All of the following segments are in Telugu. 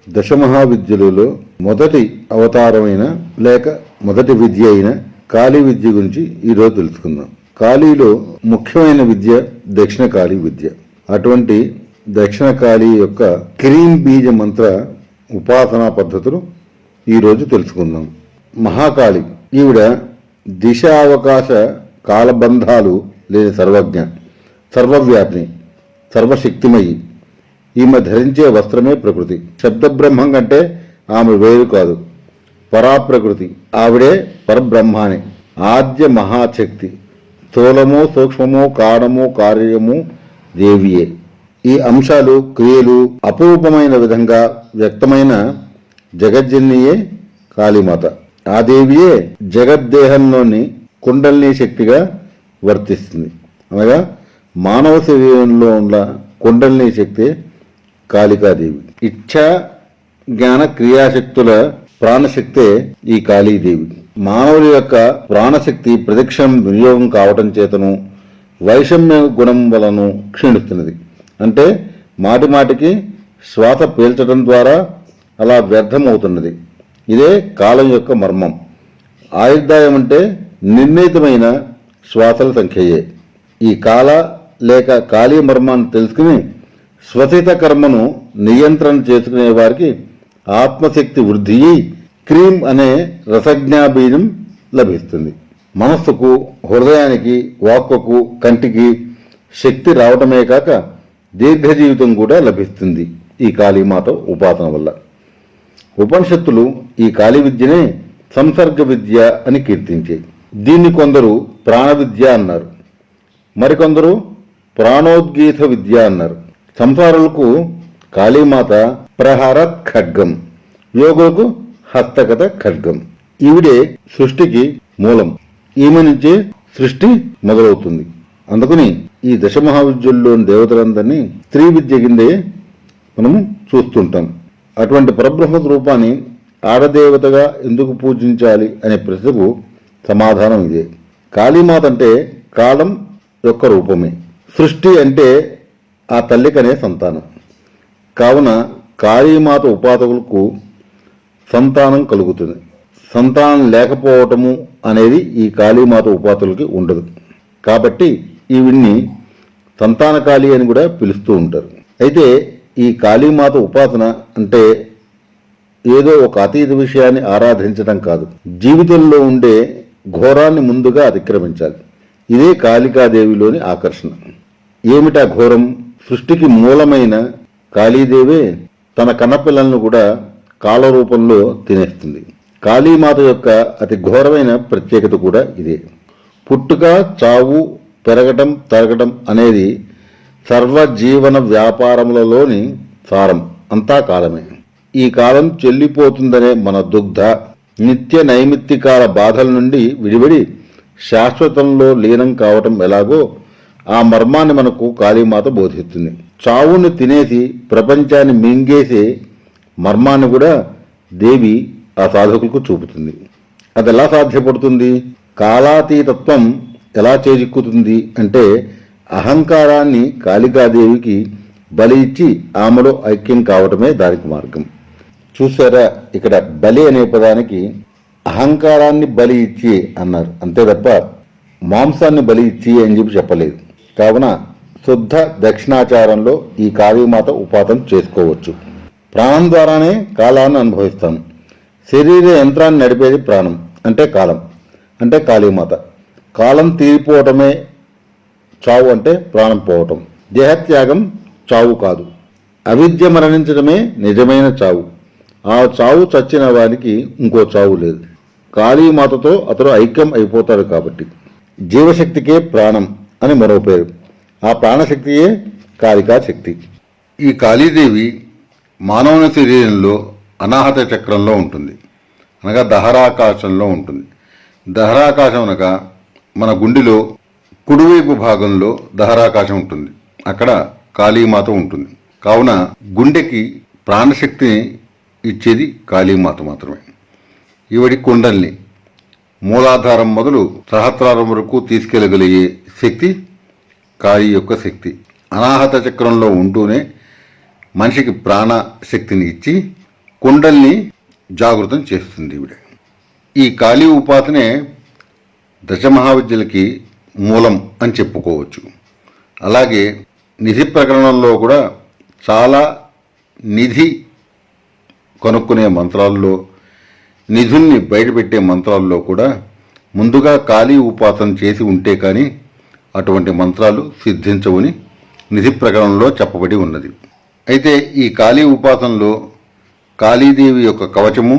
దశమహావిద్యలలో మొదటి అవతారమైన లేక మొదటి విద్య అయిన కాళీ విద్య గురించి ఈరోజు తెలుసుకుందాం. కాళీలో ముఖ్యమైన విద్య దక్షిణ కాళీ విద్య. అటువంటి దక్షిణ కాళీ యొక్క క్రీం బీజ మంత్ర ఉపాసనా పద్ధతులు ఈరోజు తెలుసుకుందాం. మహాకాళి ఈవిడ దిశ అవకాశ కాలబంధాలు లేని సర్వజ్ఞ, సర్వవ్యాపిని, సర్వశక్తిమయి. ఈమె ధరించే వస్త్రమే ప్రకృతి. శబ్దబ్రహ్మం కంటే ఆమె వేరు కాదు. పరాప్రకృతి, ఆవిడే పరబ్రహ్మాని, ఆద్య మహాశక్తి. స్థూలము, సూక్ష్మము, కారణము, కార్యము దేవియే. ఈ అంశాలు క్రియలు అపూర్వమైన విధంగా వ్యక్తమైన జగజ్జన్నియే కాళీమాత. ఆ దేవియే జగద్దేహంలోని కుండలిని శక్తిగా వర్తిస్తుంది. అనగా మానవ శరీరంలో ఉన్న కుండలిని శక్తి కాళికాదేవి. ఇచ్ఛా జ్ఞాన క్రియాశక్తుల ప్రాణశక్తే ఈ కాళీదేవి. మానవుల యొక్క ప్రాణశక్తి ప్రతిక్షణం వినియోగం కావటం చేతను వైషమ్య గుణం వలను క్షీణిస్తున్నది. అంటే మాటి మాటికి శ్వాస పీల్చడం ద్వారా అలా వ్యర్థమవుతున్నది. ఇదే కాలం యొక్క మర్మం. ఆయుర్దాయం అంటే నిర్ణీతమైన శ్వాసల సంఖ్యయే. ఈ కాల లేక కాళీ మర్మాన్ని తెలుసుకుని స్వసిత కర్మను నియంత్రణ చేసుకునే వారికి ఆత్మశక్తి వృద్ధి క్రీం అనే రసజ్ఞాబీజం లభిస్తుంది. మనస్సుకు, హృదయానికి, వాక్కుకు, కంటికి శక్తి రావటమే కాక దీర్ఘజీవితం కూడా లభిస్తుంది ఈ కాళీమాత ఉపాసన వల్ల. ఉపనిషత్తులు ఈ కాళీ విద్యనే సంసర్గ విద్య అని కీర్తించాయి. దీన్ని కొందరు ప్రాణ విద్య అన్నారు, మరికొందరు ప్రాణోద్గీత విద్య అన్నారు. సంసారులకు కాళీమాత ప్రహార ఖడ్గం, యోగులకు హస్తగత ఖడ్గం. ఈవిడే సృష్టికి మూలం. ఈమె నుంచే సృష్టి మొదలవుతుంది. అందుకని ఈ దశమహావిద్యుల్లోని దేవతలందరినీ స్త్రీ విద్య కిందే మనము చూస్తుంటాం. అటువంటి పరబ్రహ్మ రూపాన్ని ఆడదేవతగా ఎందుకు పూజించాలి అనే ప్రశ్నకు సమాధానం ఇదే. కాళీమాత అంటే కాలం యొక్క రూపమే. సృష్టి అంటే ఆ తల్లికనే సంతానం. కావున కాళీమాత ఉపాసకులకు సంతానం కలుగుతుంది. సంతానం లేకపోవటము అనేది ఈ కాళీమాత ఉపాసకులకి ఉండదు. కాబట్టి ఈవిడ్ని సంతానకాళి అని కూడా పిలుస్తూ ఉంటారు. అయితే ఈ కాళీమాత ఉపాసన అంటే ఏదో ఒక అతీత విషయాన్ని ఆరాధించడం కాదు, జీవితంలో ఉండే ఘోరాన్ని ముందుగా అతిక్రమించాలి. ఇదే కాళికాదేవిలోని ఆకర్షణ. ఏమిటా ఘోరం? సృష్టికి మూలమైన కాళీదేవే తన కన్నపిల్లలను కూడా కాలరూపంలో తినేస్తుంది. కాళీమాత యొక్క అతి ఘోరమైన ప్రత్యేకత కూడా ఇదే. పుట్టుక, చావు, పెరగటం, తరగటం అనేది సర్వజీవన వ్యాపారములలోని సారం. అంతా కాలమే. ఈ కాలం చెల్లిపోతుందనే మన దుగ్ధ నిత్య నైమిత్తికాల బాధల నుండి విడిబడి శాశ్వతంలో లీనం కావటం ఎలాగో ఆ మర్మాన్ని మనకు కాళీమాత బోధిస్తుంది. చావును తినేసి ప్రపంచాన్ని మింగేసే మర్మాన్ని కూడా దేవి ఆ సాధకులకు చూపుతుంది. అది ఎలా సాధ్యపడుతుంది? కాలాతీతత్వం ఎలా చేజిక్కుతుంది అంటే అహంకారాన్ని కాళికాదేవికి బలి ఇచ్చి ఆమెలో ఐక్యం కావటమే దానికి మార్గం. చూసారా, ఇక్కడ బలి అనే పదానికి అహంకారాన్ని బలి ఇచ్చి అన్నారు, అంతే తప్ప మాంసాన్ని బలి ఇచ్చి అని చెప్పలేదు. కావున శుద్ధ దక్షిణాచారంలో ఈ కాళీమాత ఉపాసన చేసుకోవచ్చు. ప్రాణం ద్వారానే కాలాన్ని అనుభవిస్తాం. శరీర యంత్రాన్ని నడిపేది ప్రాణం అంటే కాలం, అంటే కాళీమాత. కాలం తీరిపోవటమే చావు అంటే ప్రాణం పోవటం. దేహత్యాగం చావు కాదు. అవిద్య మరణించడమే నిజమైన చావు. ఆ చావు చచ్చిన వానికి ఇంకో చావు లేదు. కాళీమాతతో అతడు ఐక్యం అయిపోతాడు. కాబట్టి జీవశక్తికే ప్రాణం అని మరో పేరు. ఆ ప్రాణశక్తియే కాళికా శక్తి. ఈ కాళీదేవి మానవుని శరీరంలో అనాహత చక్రంలో ఉంటుంది, అనగా దహరాకాశంలో ఉంటుంది. దహరాకాశం అనగా మన గుండెలో కుడివైపు భాగంలో దహరాకాశం ఉంటుంది. అక్కడ కాళీమాత ఉంటుంది. కావున గుండెకి ప్రాణశక్తిని ఇచ్చేది కాళీమాత మాత్రమే. ఈవిడి కుండల్ని మూలాధారం మొదలు సహస్రారం వరకు తీసుకెళ్లగలిగే శక్తి కాళీ యొక్క శక్తి. అనాహత చక్రంలో ఉంటూనే మనిషికి ప్రాణ శక్తిని ఇచ్చి కుండల్ని జాగృతం చేస్తుంది ఈవిడ. ఈ కాళీ ఉపాసనే దశమహావిద్యలకి మూలం అని చెప్పుకోవచ్చు. అలాగే నిధి ప్రకరణంలో కూడా చాలా నిధి కనుక్కునే మంత్రాల్లో, నిధుల్ని బయటపెట్టే మంత్రాల్లో కూడా ముందుగా కాళీ ఉపాసన చేసి ఉంటే కానీ అటువంటి మంత్రాలు సిద్ధించవని నిధి ప్రకరణంలో చెప్పబడి ఉన్నది. అయితే ఈ కాళీ ఉపాసనలో కాళీదేవి యొక్క కవచము,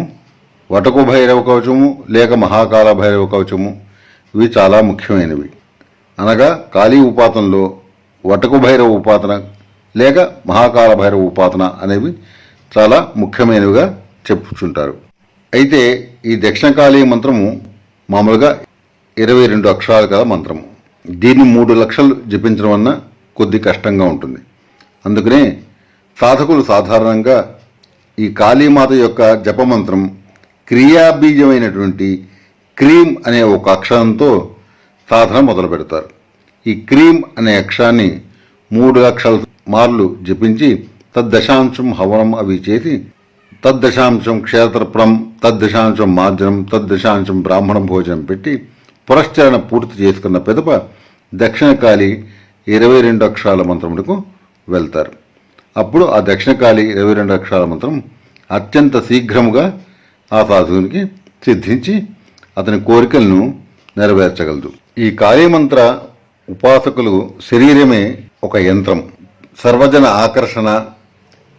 వటకు భైరవ కవచము లేక మహాకాల భైరవ కవచము ఇవి చాలా ముఖ్యమైనవి. అనగా కాళీ ఉపాసనలో వటకు భైరవ ఉపాసన లేక మహాకాల భైరవ ఉపాసన అనేవి చాలా ముఖ్యమైనవిగా చెప్పుచుంటారు. అయితే ఈ దక్షిణకాళీ మంత్రము మామూలుగా 22 అక్షరాలు గల మంత్రము. దీన్ని 3 లక్షలు జపించడం వలన కొద్ది కష్టంగా ఉంటుంది. అందుకనే సాధకులు సాధారణంగా ఈ కాళీమాత యొక్క జపమంత్రం క్రియాబీజమైనటువంటి క్రీం అనే ఒక అక్షరంతో సాధన మొదలు పెడతారు. ఈ క్రీం అనే అక్షరాన్ని 3 లక్షల మార్లు జపించి తద్దశాంశం హవనం అవి చేసి తద్దశాంశం క్షేత్రప్రం, తద్దశాంశం మార్జనం, తద్దశాంశం బ్రాహ్మణ భోజనం పెట్టి పురస్చరణ పూర్తి చేసుకున్న పిదప దక్షిణకాళి 22 అక్షరాల మంత్రములకు వెళ్తారు. అప్పుడు ఆ దక్షిణకాళి 22 అక్షరాల మంత్రం అత్యంత శీఘ్రముగా ఆ సాధువునికి సిద్ధించి అతని కోరికలను నెరవేర్చగలదు. ఈ కాళీమంత్ర ఉపాసకులు శరీరమే ఒక యంత్రం. సర్వజన ఆకర్షణ,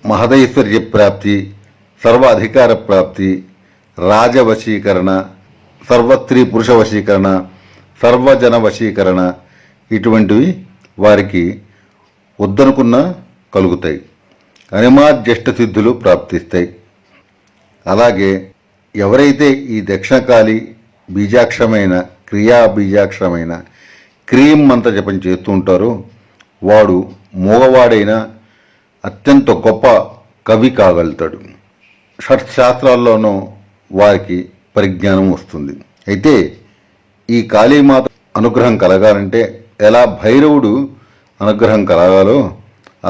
మహదైశ్వర్య ప్రాప్తి, సర్వ అధికార ప్రాప్తి, రాజవశీకరణ, సర్వస్త్రీ పురుష వశీకరణ, సర్వజన వశీకరణ ఇటువంటివి వారికి వద్దనుకున్న కలుగుతాయి. అనిమాజ్యేష్ట సిద్ధులు ప్రాప్తిస్తాయి. అలాగే ఎవరైతే ఈ దక్షిణకాళి బీజాక్షరమైన క్రియా బీజాక్షరమైన క్రీం మంత్ర జపం చేస్తూ ఉంటారో వాడు మూగవాడైన అత్యంత గొప్ప కవి కాగలుగుతాడు. షట్శాస్త్రాల్లోనూ వారికి పరిజ్ఞానం వస్తుంది. అయితే ఈ కాళీమాత అనుగ్రహం కలగాలంటే ఎలా భైరవుడు అనుగ్రహం కలగాలో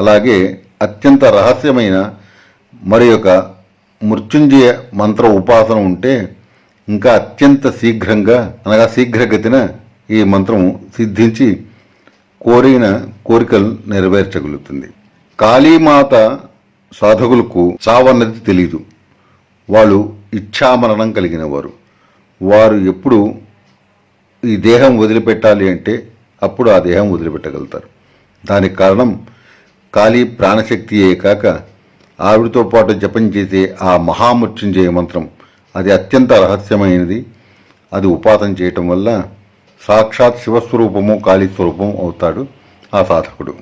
అలాగే అత్యంత రహస్యమైన మరి యొక్క మృత్యుంజయ మంత్ర ఉపాసన ఉంటే ఇంకా అత్యంత శీఘ్రంగా అనగా శీఘ్రగతిన ఈ మంత్రము సిద్ధించి కోరిన కోరికలు నెరవేర్చగలుగుతుంది. కాళీమాత సాధకులకు చావన్నది తెలీదు. వాళ్ళు ఇచ్ఛామరణం కలిగిన వారు. వారు ఎప్పుడు ఈ దేహం వదిలిపెట్టాలి అంటే అప్పుడు ఆ దేహం వదిలిపెట్టగలుగుతారు. దానికి కారణం కాళీ ప్రాణశక్తియే కాక ఆవిడతో పాటు జపం చేసే ఆ మహామృత్యుంజయ మంత్రం అది అత్యంత రహస్యమైనది. అది ఉపాసన చేయటం వల్ల సాక్షాత్ శివస్వరూపము కాళీ స్వరూపం అవుతాడు ఆ సాధకుడు.